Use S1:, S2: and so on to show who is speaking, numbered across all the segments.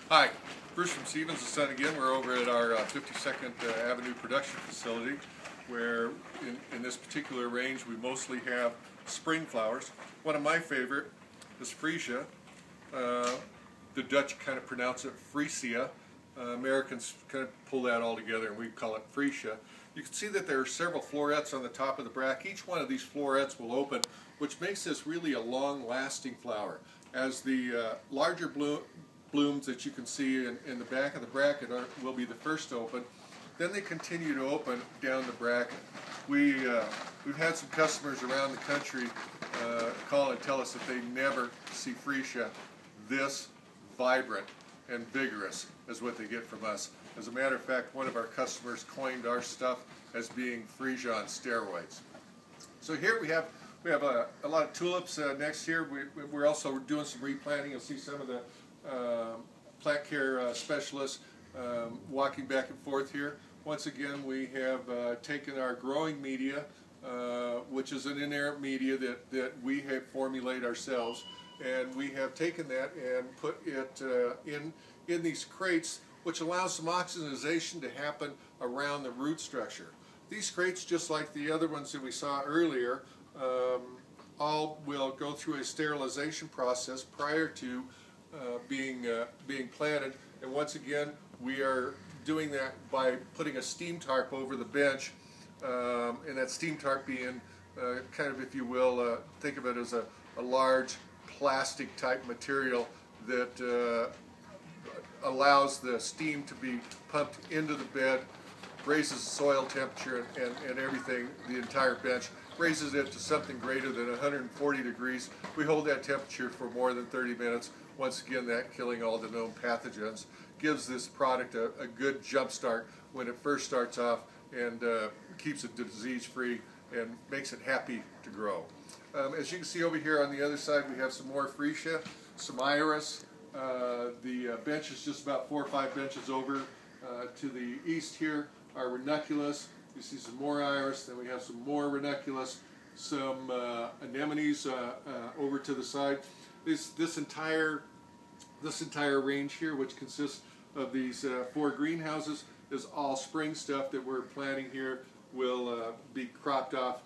S1: Hi, Bruce from Stevens & Son again. We're over at our 52nd Avenue production facility where in this particular range we mostly have spring flowers. One of my favorite is Freesia. The Dutch kind of pronounce it Freesia. Americans kind of pull that all together and we call it Freesia. You can see that there are several florets on the top of the bract. Each one of these florets will open, which makes this really a long-lasting flower. As the larger blooms that you can see in the back of the bracket will be the first to open. Then they continue to open down the bracket. We've had some customers around the country call and tell us that they never see Freesia this vibrant and vigorous as what they get from us. As a matter of fact, one of our customers coined our stuff as being Freesia on steroids. So here we have a lot of tulips next here. We're also doing some replanting. You'll see some of the plant care specialists walking back and forth here. Once again, we have taken our growing media, which is an inerrant media that we have formulated ourselves, and we have taken that and put it in these crates, which allows some oxidization to happen around the root structure. These crates, just like the other ones that we saw earlier, all will go through a sterilization process prior to being planted. And once again, we are doing that by putting a steam tarp over the bench, and that steam tarp being kind of, if you will, think of it as a large plastic type material that allows the steam to be pumped into the bed, raises the soil temperature and everything, the entire bench, raises it to something greater than 140 degrees. We hold that temperature for more than 30 minutes. Once again, that killing all the known pathogens gives this product a good jump start when it first starts off, and keeps it disease free and makes it happy to grow. As you can see over here on the other side, we have some more Freesia, some iris. The bench is just about 4 or 5 benches over to the east here. Our Ranunculus, you see some more iris, then we have some more Ranunculus, some Anemones over to the side. This entire range here, which consists of these 4 greenhouses, is all spring stuff that we're planting here, will be cropped off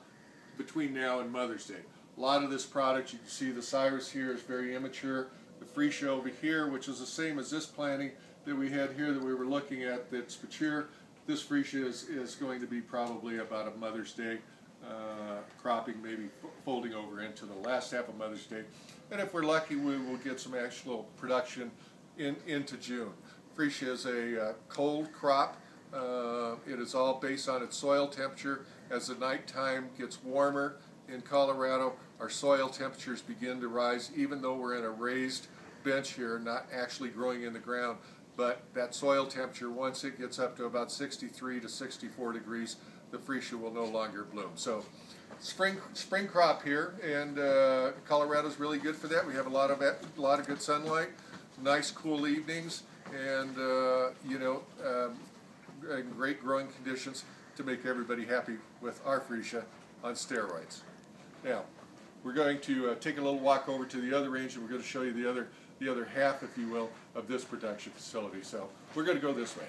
S1: between now and Mother's Day. A lot of this product, you can see the iris here is very immature. The Freesia over here, which is the same as this planting that we had here that we were looking at, that's mature. This Freesia is going to be probably about a Mother's Day cropping, maybe folding over into the last half of Mother's Day. And if we're lucky, we will get some actual production into June. Freesia is a cold crop. It is all based on its soil temperature. As the nighttime gets warmer in Colorado, our soil temperatures begin to rise, even though we're in a raised bench here, not actually growing in the ground. But that soil temperature, once it gets up to about 63 to 64 degrees, the Freesia will no longer bloom. So spring crop here, and Colorado's really good for that. We have a lot of good sunlight, nice cool evenings, and great growing conditions to make everybody happy with our Freesia on steroids. Now, we're going to take a little walk over to the other range, and we're going to show you the other half, if you will, of this production facility. So we're going to go this way.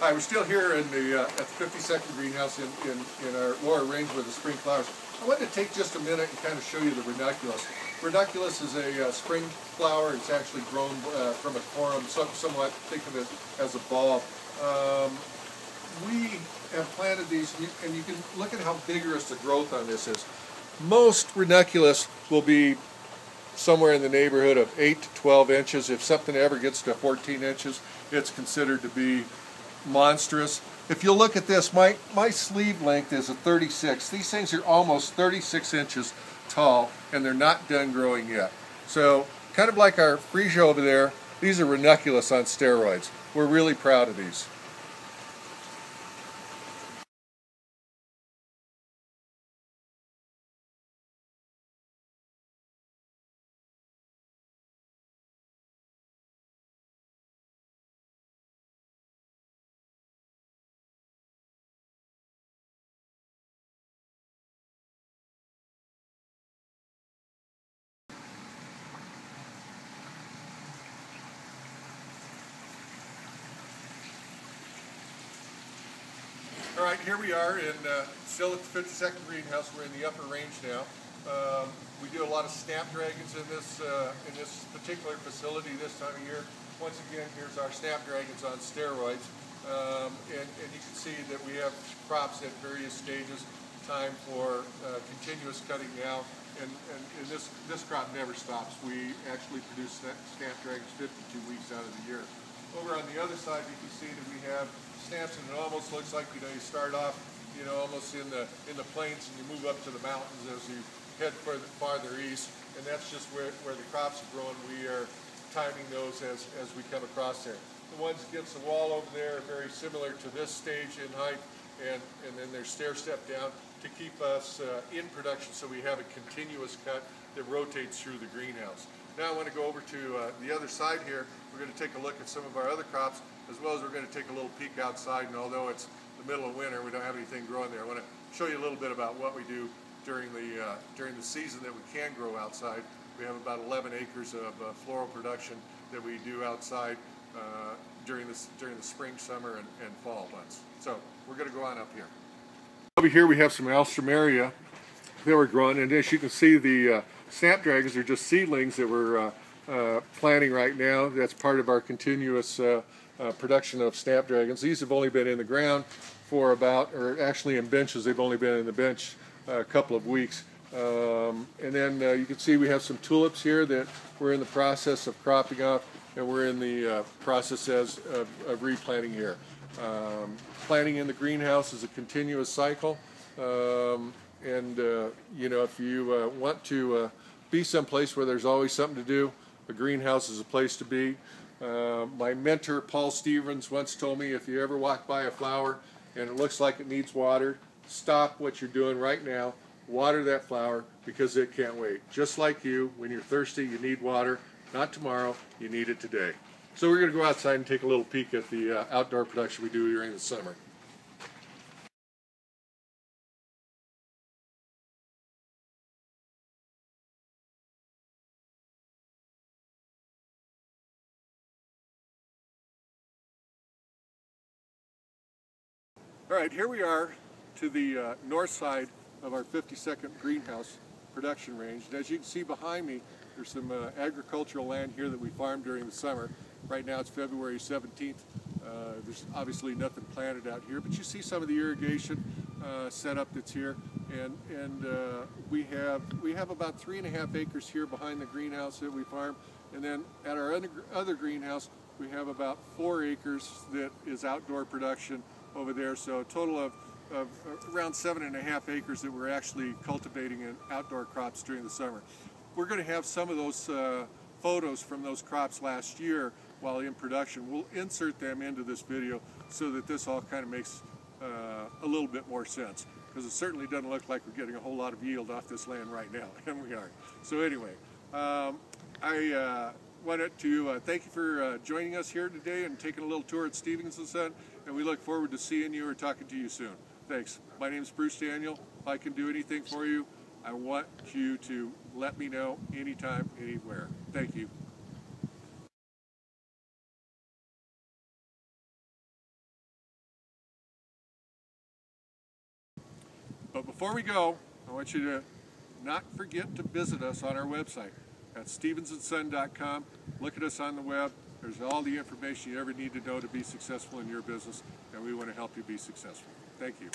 S1: Hi, we're still here in the at the 52nd greenhouse in our lower range with the spring flowers. I wanted to take just a minute and kind of show you the Ranunculus. Ranunculus is a spring flower. It's actually grown from a corm, somewhat think of it as a bulb. We have planted these, and you can look at how vigorous the growth on this is. Most Ranunculus will be somewhere in the neighborhood of 8 to 12 inches. If something ever gets to 14 inches, it's considered to be monstrous. If you look at this, my sleeve length is a 36. These things are almost 36 inches tall, and they're not done growing yet. So, kind of like our Freesia over there, these are Ranunculus on steroids. We're really proud of these. All right, here we are still at the 52nd greenhouse. We're in the upper range now. We do a lot of Snapdragons in this particular facility this time of year. Once again, here's our Snapdragons on steroids. And you can see that we have crops at various stages. Time for continuous cutting now. And this crop never stops. We actually produce Snapdragons 52 weeks out of the year. Over on the other side, you can see that we have snaps, and it almost looks like, you start off, almost in the plains, and you move up to the mountains as you head farther east, and that's just where the crops are growing. We are timing those as we come across there. The ones against the wall over there are very similar to this stage in height, and then they're stair-step down to keep us in production, so we have a continuous cut that rotates through the greenhouse. Now I want to go over to the other side here. We're going to take a look at some of our other crops, as well as we're going to take a little peek outside. And although it's the middle of winter, we don't have anything growing there. I want to show you a little bit about what we do during the season that we can grow outside. We have about 11 acres of floral production that we do outside during the spring, summer, and fall months. So we're going to go on up here. Over here we have some Alstroemeria that we're growing, and as you can see, the Snapdragons are just seedlings that we're planting right now. That's part of our continuous production of Snapdragons. These have only been in the ground for or actually in benches, they've only been in the bench a couple of weeks. And then you can see we have some tulips here that we're in the process of cropping up, and we're in the process of replanting here. Planting in the greenhouse is a continuous cycle. If you want to be someplace where there's always something to do, a greenhouse is a place to be. My mentor, Paul Stevens, once told me, if you ever walk by a flower and it looks like it needs water, stop what you're doing right now, water that flower, because it can't wait. Just like you, when you're thirsty, you need water. Not tomorrow, you need it today. So we're going to go outside and take a little peek at the outdoor production we do during the summer. All right, here we are to the north side of our 52nd greenhouse production range. And as you can see behind me, there's some agricultural land here that we farm during the summer. Right now it's February 17th. There's obviously nothing planted out here, but you see some of the irrigation setup that's here. And we have about 3.5 acres here behind the greenhouse that we farm. And then at our other greenhouse, we have about 4 acres that is outdoor production over there, so a total of around 7.5 acres that we're actually cultivating in outdoor crops during the summer. We're going to have some of those photos from those crops last year while in production. We'll insert them into this video so that this all kind of makes a little bit more sense, because it certainly doesn't look like we're getting a whole lot of yield off this land right now, and we are. So anyway, I wanted to thank you for joining us here today and taking a little tour at Stevens & Son, and we look forward to seeing you or talking to you soon. Thanks. My name is Bruce Daniel. If I can do anything for you, I want you to let me know anytime, anywhere. Thank you. But before we go, I want you to not forget to visit us on our website at stevensandson.com. Look at us on the web. There's all the information you ever need to know to be successful in your business, and we want to help you be successful. Thank you.